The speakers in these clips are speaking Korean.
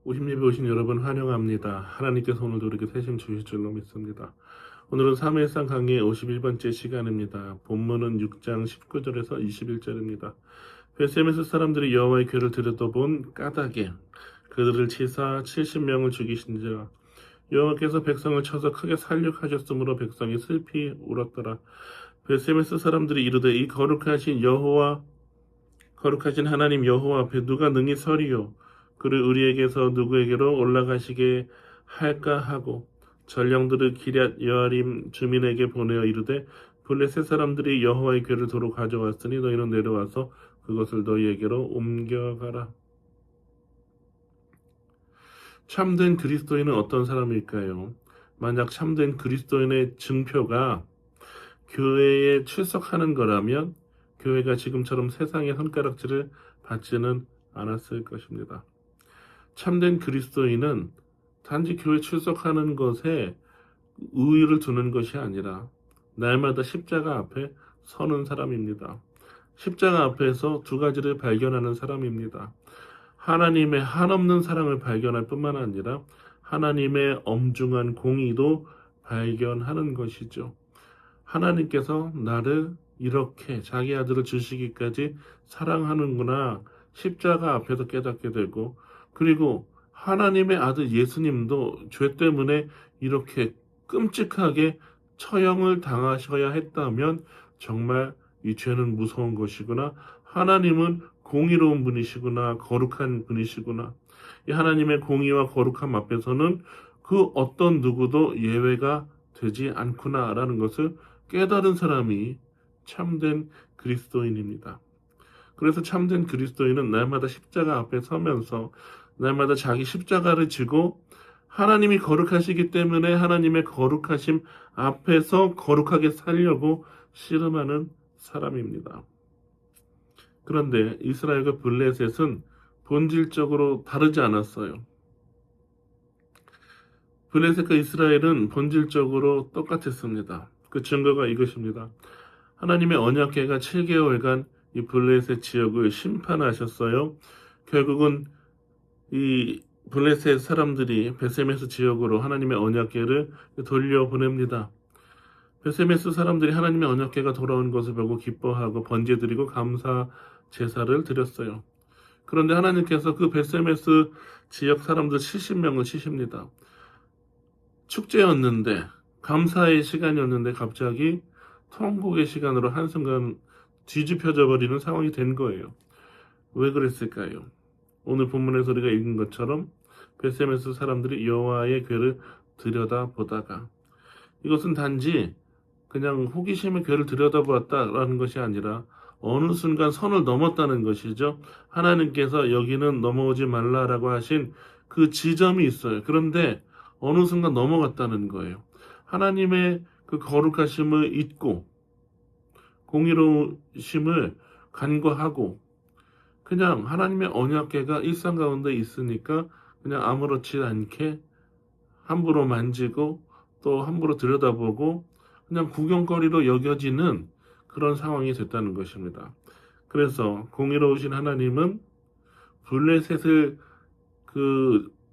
오십립에 오신 여러분 환영합니다. 하나님께서 오늘도 우리에게 새심 주실 줄로 믿습니다. 오늘은 3일상 강의 51번째 시간입니다. 본문은 6장 19절에서 21절입니다. 베세메스 사람들이 여호와의 궤를 들여다본 까닭에 그들을 치사 70명을 죽이신지라. 여호와께서 백성을 쳐서 크게 살육하셨으므로 백성이 슬피 울었더라. 베세메스 사람들이 이르되 이 거룩하신 하나님 여호와 앞에 누가 능히 서리요? 그를 우리에게서 누구에게로 올라가시게 할까 하고 전령들을 기럇 여아림 주민에게 보내어 이르되 블레셋 사람들이 여호와의 궤를 도로 가져왔으니 너희는 내려와서 그것을 너희에게로 옮겨가라. 참된 그리스도인은 어떤 사람일까요? 만약 참된 그리스도인의 증표가 교회에 출석하는 거라면 교회가 지금처럼 세상의 손가락질을 받지는 않았을 것입니다. 참된 그리스도인은 단지 교회 출석하는 것에 의의를 두는 것이 아니라 날마다 십자가 앞에 서는 사람입니다. 십자가 앞에서 두 가지를 발견하는 사람입니다. 하나님의 한없는 사랑을 발견할 뿐만 아니라 하나님의 엄중한 공의도 발견하는 것이죠. 하나님께서 나를 이렇게 자기 아들을 주시기까지 사랑하는구나 십자가 앞에서 깨닫게 되고, 그리고 하나님의 아들 예수님도 죄 때문에 이렇게 끔찍하게 처형을 당하셔야 했다면 정말 이 죄는 무서운 것이구나, 하나님은 공의로운 분이시구나, 거룩한 분이시구나, 이 하나님의 공의와 거룩함 앞에서는 그 어떤 누구도 예외가 되지 않구나라는 것을 깨달은 사람이 참된 그리스도인입니다. 그래서 참된 그리스도인은 날마다 십자가 앞에 서면서 날마다 자기 십자가를 지고 하나님이 거룩하시기 때문에 하나님의 거룩하심 앞에서 거룩하게 살려고 씨름하는 사람입니다. 그런데 이스라엘과 블레셋은 본질적으로 다르지 않았어요. 블레셋과 이스라엘은 본질적으로 똑같았습니다. 그 증거가 이것입니다. 하나님의 언약궤가 7개월간 이 블레셋 지역을 심판하셨어요. 결국은 이 블레셋 사람들이 베세메스 지역으로 하나님의 언약궤를 돌려보냅니다. 베세메스 사람들이 하나님의 언약궤가 돌아온 것을 보고 기뻐하고 번제드리고 감사 제사를 드렸어요. 그런데 하나님께서 그 베세메스 지역 사람들 70명을 치십니다. 축제였는데, 감사의 시간이었는데 갑자기 통곡의 시간으로 한순간 뒤집혀져 버리는 상황이 된 거예요. 왜 그랬을까요? 오늘 본문에서 우리가 읽은 것처럼 베세메스 사람들이 여호와의 궤를 들여다보다가, 이것은 단지 그냥 호기심의 궤를 들여다보았다라는 것이 아니라 어느 순간 선을 넘었다는 것이죠. 하나님께서 여기는 넘어오지 말라라고 하신 그 지점이 있어요. 그런데 어느 순간 넘어갔다는 거예요. 하나님의 그 거룩하심을 잊고 공의로우심을 간과하고 그냥 하나님의 언약궤가 일상 가운데 있으니까 그냥 아무렇지 않게 함부로 만지고 또 함부로 들여다보고 그냥 구경거리로 여겨지는 그런 상황이 됐다는 것입니다. 그래서 공의로우신 하나님은 블레셋을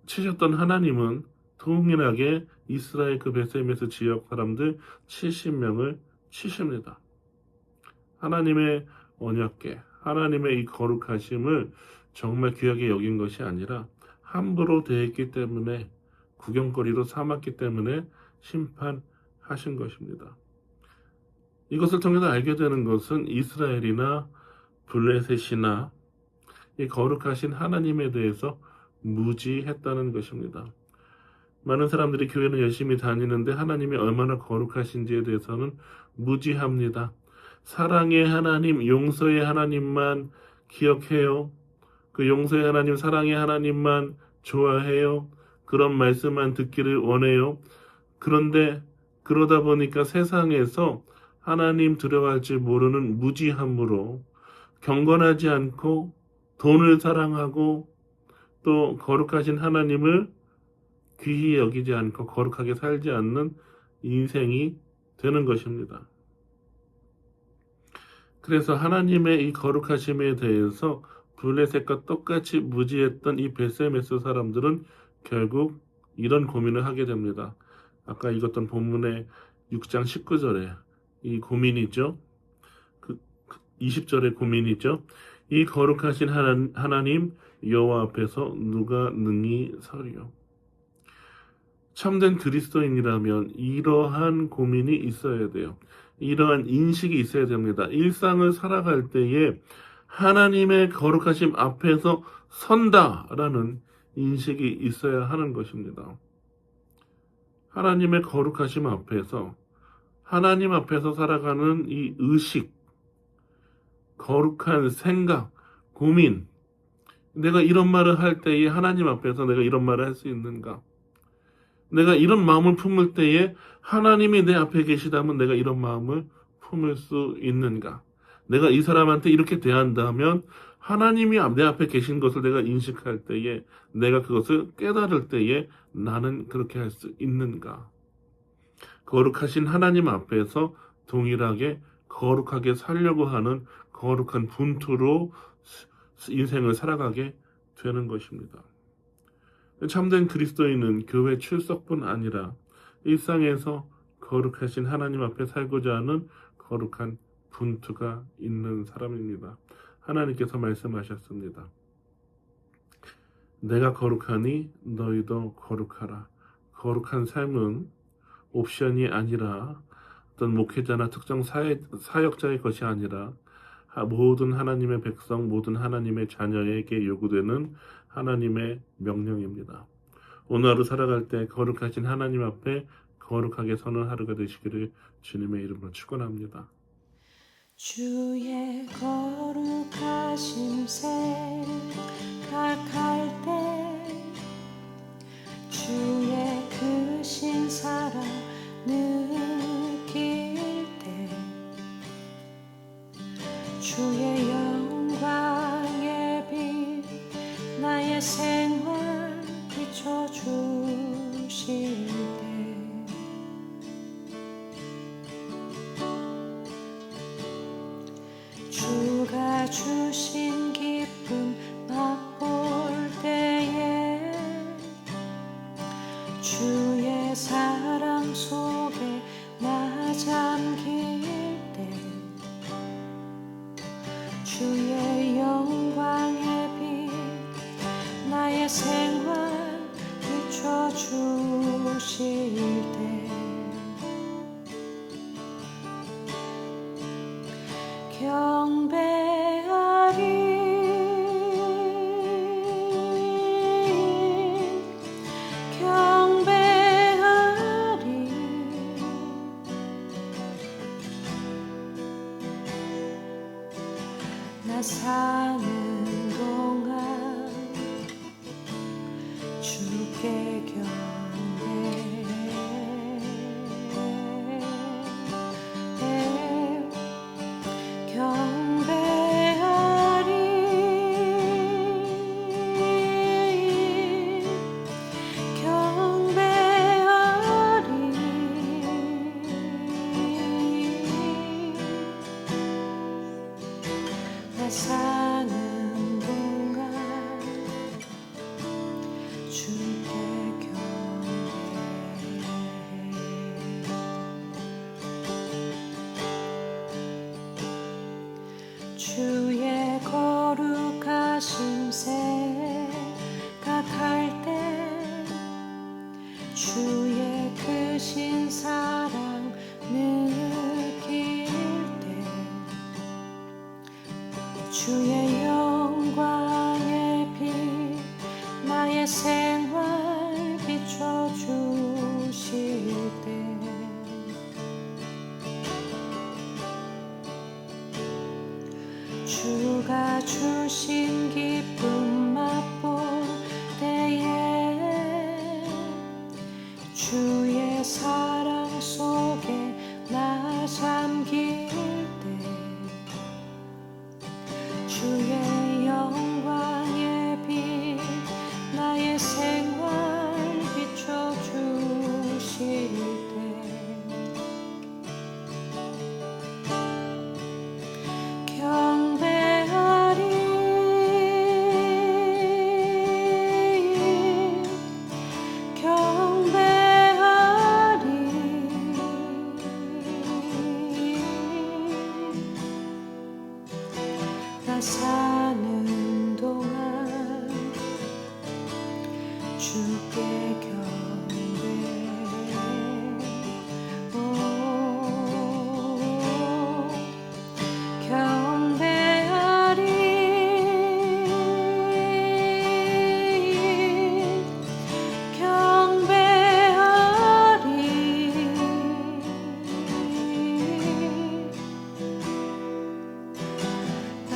치셨던 하나님은 동일하게 이스라엘 그 베세메스 지역 사람들 70명을 치십니다. 하나님의 언약궤, 하나님의 이 거룩하심을 정말 귀하게 여긴 것이 아니라 함부로 대했기 때문에, 구경거리로 삼았기 때문에 심판하신 것입니다. 이것을 통해서 알게 되는 것은 이스라엘이나 블레셋이나 이 거룩하신 하나님에 대해서 무지했다는 것입니다. 많은 사람들이 교회는 열심히 다니는데 하나님이 얼마나 거룩하신지에 대해서는 무지합니다. 사랑의 하나님, 용서의 하나님만 기억해요. 그 용서의 하나님, 사랑의 하나님만 좋아해요. 그런 말씀만 듣기를 원해요. 그런데 그러다 보니까 세상에서 하나님 두려워할 줄 모르는 무지함으로 경건하지 않고 돈을 사랑하고 또 거룩하신 하나님을 귀히 여기지 않고 거룩하게 살지 않는 인생이 되는 것입니다. 그래서 하나님의 이 거룩하심에 대해서 블레셋과 똑같이 무지했던 이 베세메스 사람들은 결국 이런 고민을 하게 됩니다. 아까 읽었던 본문의 6장 19절에 이 고민이죠. 20절의 고민이죠. 이 거룩하신 하나님 여호와 앞에서 누가 능히 서리요. 참된 그리스도인이라면 이러한 고민이 있어야 돼요. 이러한 인식이 있어야 됩니다. 일상을 살아갈 때에 하나님의 거룩하심 앞에서 선다라는 인식이 있어야 하는 것입니다. 하나님의 거룩하심 앞에서, 하나님 앞에서 살아가는 이 의식, 거룩한 생각, 고민, 내가 이런 말을 할 때에 하나님 앞에서 내가 이런 말을 할 수 있는가? 내가 이런 마음을 품을 때에 하나님이 내 앞에 계시다면 내가 이런 마음을 품을 수 있는가? 내가 이 사람한테 이렇게 대한다면 하나님이 내 앞에 계신 것을 내가 인식할 때에, 내가 그것을 깨달을 때에 나는 그렇게 할 수 있는가? 거룩하신 하나님 앞에서 동일하게 거룩하게 살려고 하는 거룩한 분투로 인생을 살아가게 되는 것입니다. 참된 그리스도인은 교회 출석뿐 아니라 일상에서 거룩하신 하나님 앞에 살고자 하는 거룩한 분투가 있는 사람입니다. 하나님께서 말씀하셨습니다. 내가 거룩하니 너희도 거룩하라. 거룩한 삶은 옵션이 아니라 어떤 목회자나 특정 사역자의 것이 아니라 모든 하나님의 백성, 모든 하나님의 자녀에게 요구되는 하나님의 명령입니다. 오늘 하루 살아갈 때 거룩하신 하나님 앞에 거룩하게 서는 하루가 되시기를 주님의 이름으로 축원합니다. 주의 거룩하심 생각할 때 주의 크신 사랑 느낄 때 주의 영광의 빛 나의 생활 비춰주실 때 주가 주신 기쁨 맛볼 때에 주의 사랑 속에 나 잠길 때 주의 영광의 빛 나의 생활 비춰주실 때 경배하리 경배하리 나 사는 동안 주께 나 사는 동안 주께 경배해 주의 거룩하심 생각할 때 주의 크신 사랑 느낄 때 주의 영광의 빛 나의 생활 비춰주실 때 주가 주신 기쁨 맛볼 때에 주의 사랑 속에 나 잠길 때 주의 영광의 빛 나의 생활 비춰주실 때 경배하리 주께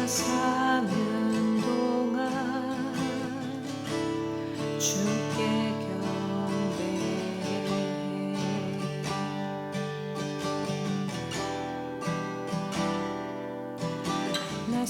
나 사는 동안 주께 경배해. 나